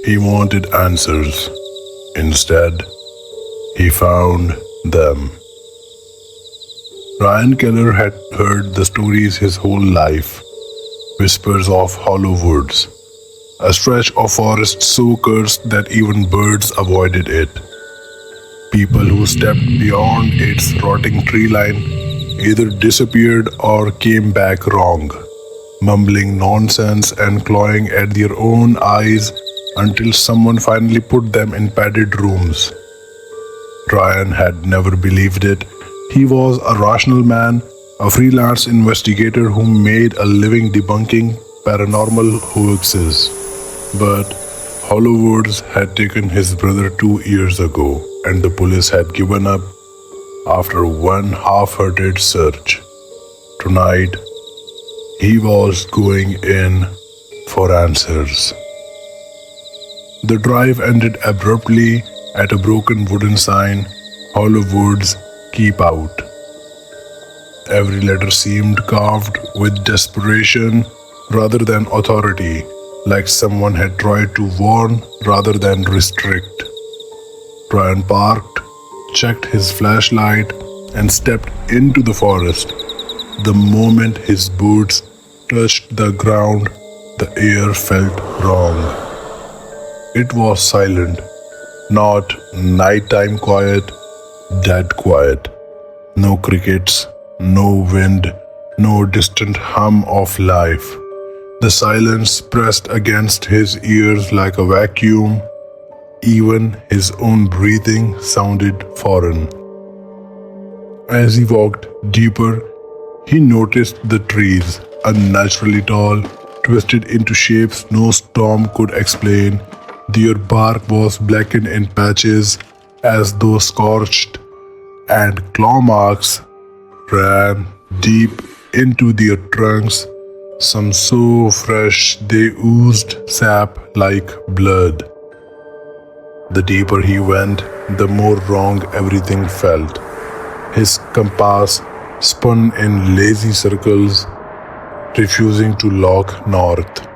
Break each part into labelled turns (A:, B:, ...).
A: He wanted answers. Instead, he found them. Ryan Keller had heard the stories his whole life. Whispers of hollow woods, a stretch of forest so cursed that even birds avoided it. People who stepped beyond its rotting tree line either disappeared or came back wrong, mumbling nonsense and clawing at their own eyes until someone finally put them in padded rooms. Ryan had never believed it. He was a rational man, a freelance investigator who made a living debunking paranormal hoaxes. But Hollowoods had taken his brother 2 years ago, and the police had given up after one half-hearted search. Tonight, he was going in for answers. The drive ended abruptly at a broken wooden sign, Hollowoods, keep out. Every letter seemed carved with desperation rather than authority, like someone had tried to warn rather than restrict. Ryan parked, checked his flashlight, and stepped into the forest. The moment his boots touched the ground, the air felt wrong. It was silent, not nighttime quiet, dead quiet. No crickets, no wind, no distant hum of life. The silence pressed against his ears like a vacuum. Even his own breathing sounded foreign. As he walked deeper, he noticed the trees, unnaturally tall, twisted into shapes no storm could explain. Their bark was blackened in patches as though scorched, and claw marks ran deep into their trunks, some so fresh they oozed sap like blood. The deeper he went, the more wrong everything felt. His compass spun in lazy circles, refusing to lock north.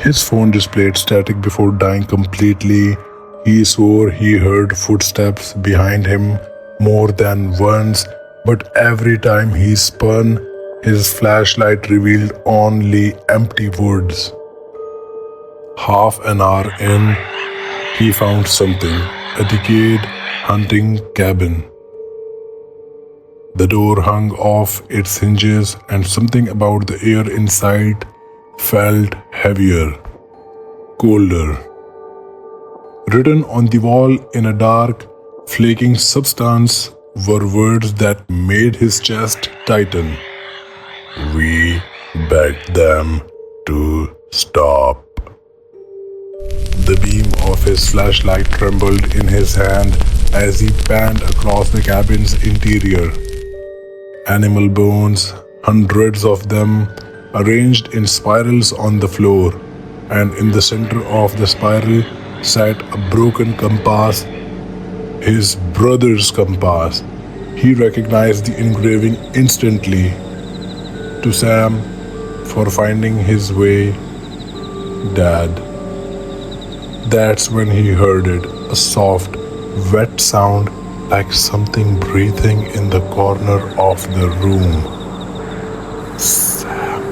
A: His phone displayed static before dying completely. He swore he heard footsteps behind him more than once, but every time he spun, his flashlight revealed only empty woods. Half an hour in, he found something, a decayed hunting cabin. The door hung off its hinges, and something about the air inside felt heavier, colder. Written on the wall in a dark, flaking substance were words that made his chest tighten. We begged them to stop. The beam of his flashlight trembled in his hand as he panned across the cabin's interior. Animal bones, hundreds of them, arranged in spirals on the floor, and in the center of the spiral sat a broken compass, his brother's compass. He recognized the engraving instantly. To Sam, for finding his way, Dad. That's when he heard it, a soft, wet sound like something breathing in the corner of the room. Sam,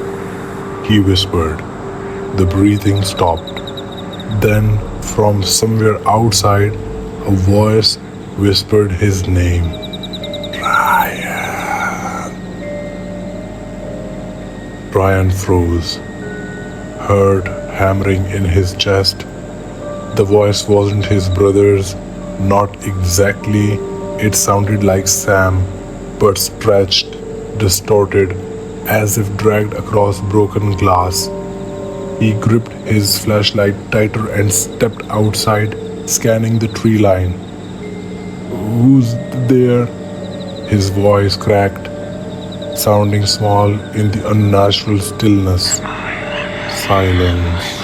A: he whispered. The breathing stopped. Then, from somewhere outside, a voice whispered his name. Ryan. Ryan froze, heart hammering in his chest. The voice wasn't his brother's, not exactly. It sounded like Sam, but stretched, distorted, as if dragged across broken glass. He gripped his flashlight tighter and stepped outside, scanning the tree line. Who's there? His voice cracked, sounding small in the unnatural stillness. Silence.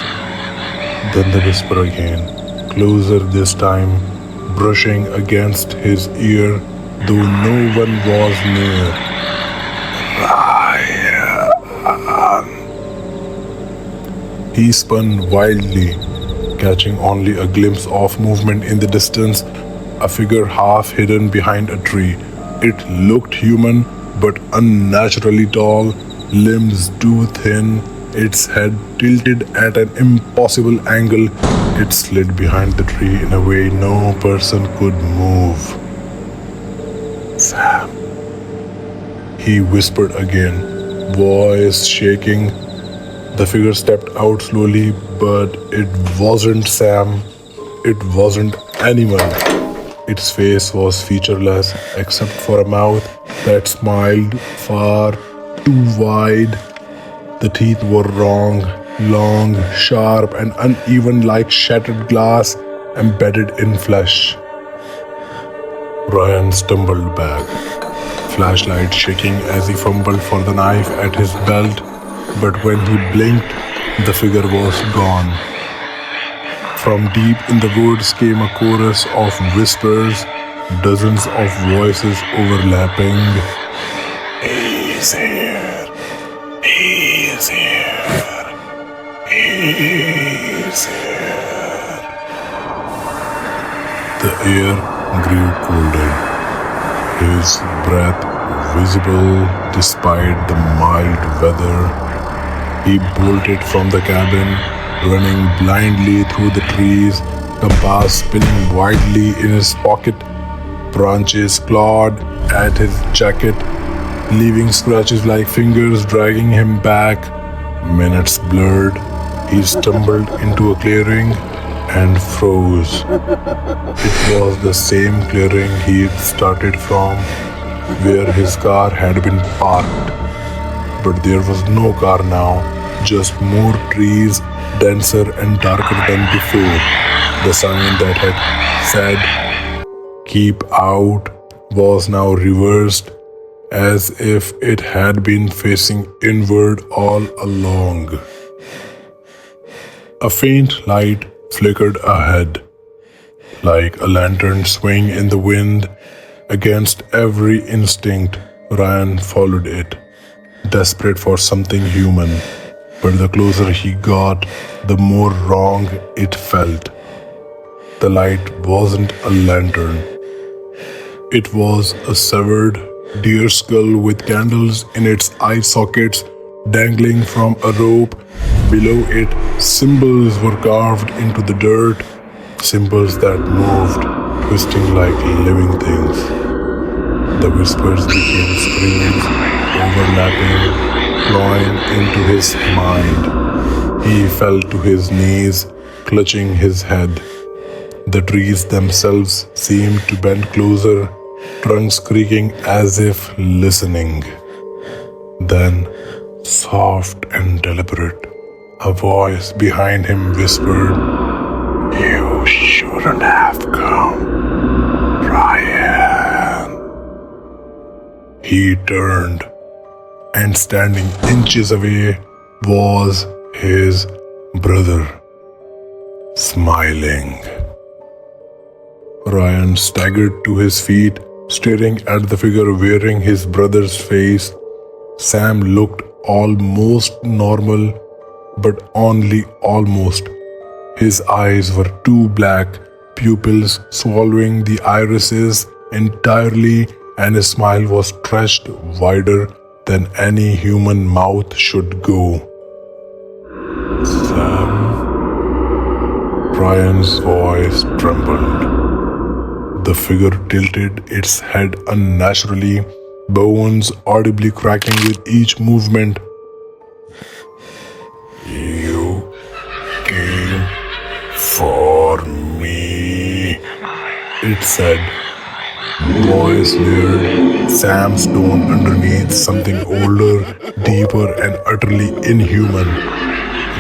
A: Then the whisper again, closer this time, brushing against his ear, though no one was near. Ryan. He spun wildly, catching only a glimpse of movement in the distance, a figure half hidden behind a tree. It looked human, but unnaturally tall, limbs too thin, its head tilted at an impossible angle. It slid behind the tree in a way no person could move. Sam, he whispered again, voice shaking. The figure stepped out slowly, but it wasn't Sam. It wasn't anyone. Its face was featureless except for a mouth that smiled far too wide. The teeth were wrong, long, sharp, and uneven like shattered glass embedded in flesh. Ryan stumbled back, flashlight shaking as he fumbled for the knife at his belt, but when he blinked, the figure was gone. From deep in the woods came a chorus of whispers, dozens of voices overlapping. He's here. He's here. He's here. The air grew colder, his breath visible despite the mild weather. He bolted from the cabin, running blindly through the trees, compass spinning wildly in his pocket. Branches clawed at his jacket, leaving scratches like fingers dragging him back. Minutes blurred. He stumbled into a clearing and froze. It was the same clearing he'd started from, where his car had been parked. But there was no car now, just more trees, denser and darker than before. The sign that had said, "Keep out," was now reversed, as if it had been facing inward all along. A faint light flickered ahead, like a lantern swing in the wind. Against every instinct, Ryan followed it, desperate for something human. But the closer he got, the more wrong it felt. The light wasn't a lantern. It was a severed deer skull with candles in its eye sockets dangling from a rope. Below it, symbols were carved into the dirt, symbols that moved, twisting like living things. The whispers became screams, overlapping, clawing into his mind. He fell to his knees, clutching his head. The trees themselves seemed to bend closer, trunks creaking as if listening. Then, soft and deliberate, a voice behind him whispered, "You shouldn't have come, Ryan." He turned, and standing inches away was his brother, smiling. Ryan staggered to his feet, staring at the figure wearing his brother's face. Sam looked almost normal, but only almost. His eyes were too black, pupils swallowing the irises entirely, and his smile was stretched wider than any human mouth should go. "Sam?" Ryan's voice trembled. The figure tilted its head unnaturally, bones audibly cracking with each movement. "You came for me," it said. Voice leered, Sam's tone underneath, something older, deeper, and utterly inhuman.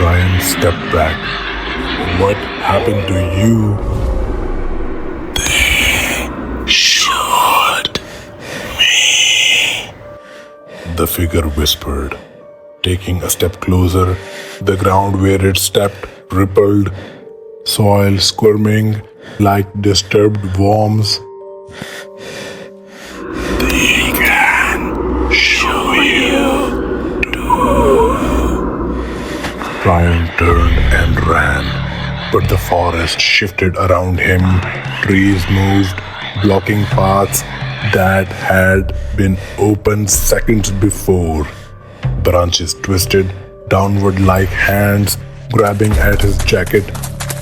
A: Ryan stepped back. "What happened to you?" The figure whispered, taking a step closer. The ground where it stepped rippled, soil squirming like disturbed worms. "They can show you too." Ryan turned and ran. But the forest shifted around him, trees moved, blocking paths that had been opened seconds before. Branches twisted downward like hands grabbing at his jacket.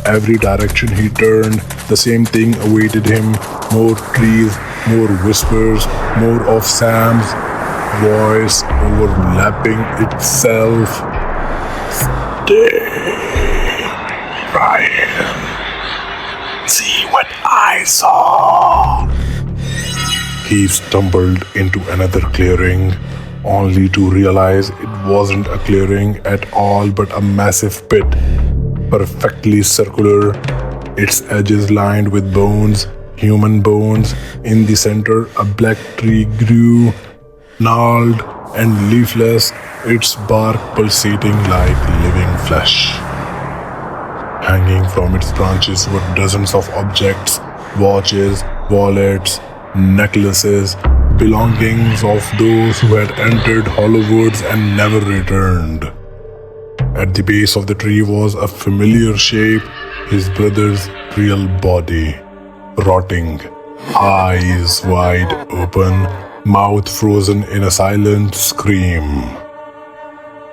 A: Every direction he turned, the same thing awaited him. More trees, more whispers, more of Sam's voice overlapping itself. Stay, Ryan. See what I saw. He stumbled into another clearing, only to realize it wasn't a clearing at all but a massive pit, perfectly circular, its edges lined with bones, human bones. In the center, a black tree grew, gnarled and leafless, its bark pulsating like living flesh. Hanging from its branches were dozens of objects, watches, wallets, necklaces, belongings of those who had entered Hollowwoods and never returned. At the base of the tree was a familiar shape, his brother's real body, rotting, eyes wide open, mouth frozen in a silent scream.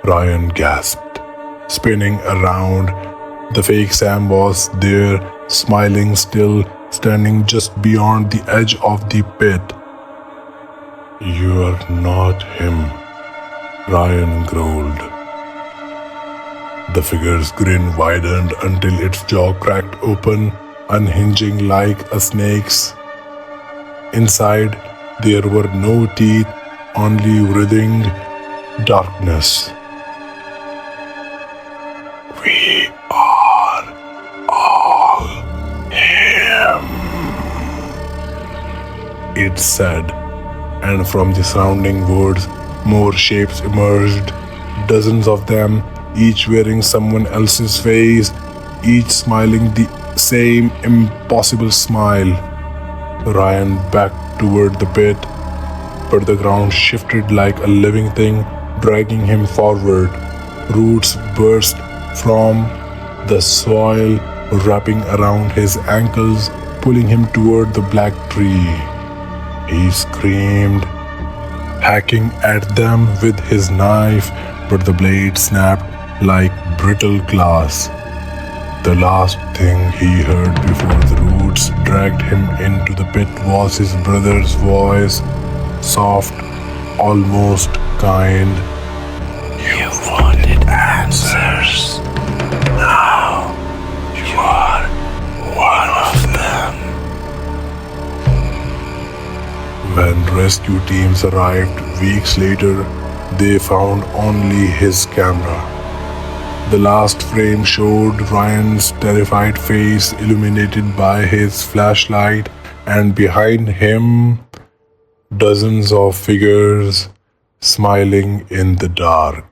A: Ryan gasped, spinning around. The fake Sam was there, smiling still, standing just beyond the edge of the pit. "You are not him," Ryan growled. The figure's grin widened until its jaw cracked open, unhinging like a snake's. Inside, there were no teeth, only writhing darkness. "We are all him," it said, and from the surrounding woods, more shapes emerged, dozens of them, each wearing someone else's face, each smiling the same impossible smile. Ryan backed toward the pit, but the ground shifted like a living thing, dragging him forward. Roots burst from the soil, wrapping around his ankles, pulling him toward the black tree. He screamed, hacking at them with his knife, but the blade snapped like brittle glass. The last thing he heard before the roots dragged him into the pit was his brother's voice, soft, almost kind. "You wanted answers. Now you are one of them." When rescue teams arrived weeks later, they found only his camera. The last frame showed Ryan's terrified face illuminated by his flashlight, and behind him, dozens of figures smiling in the dark.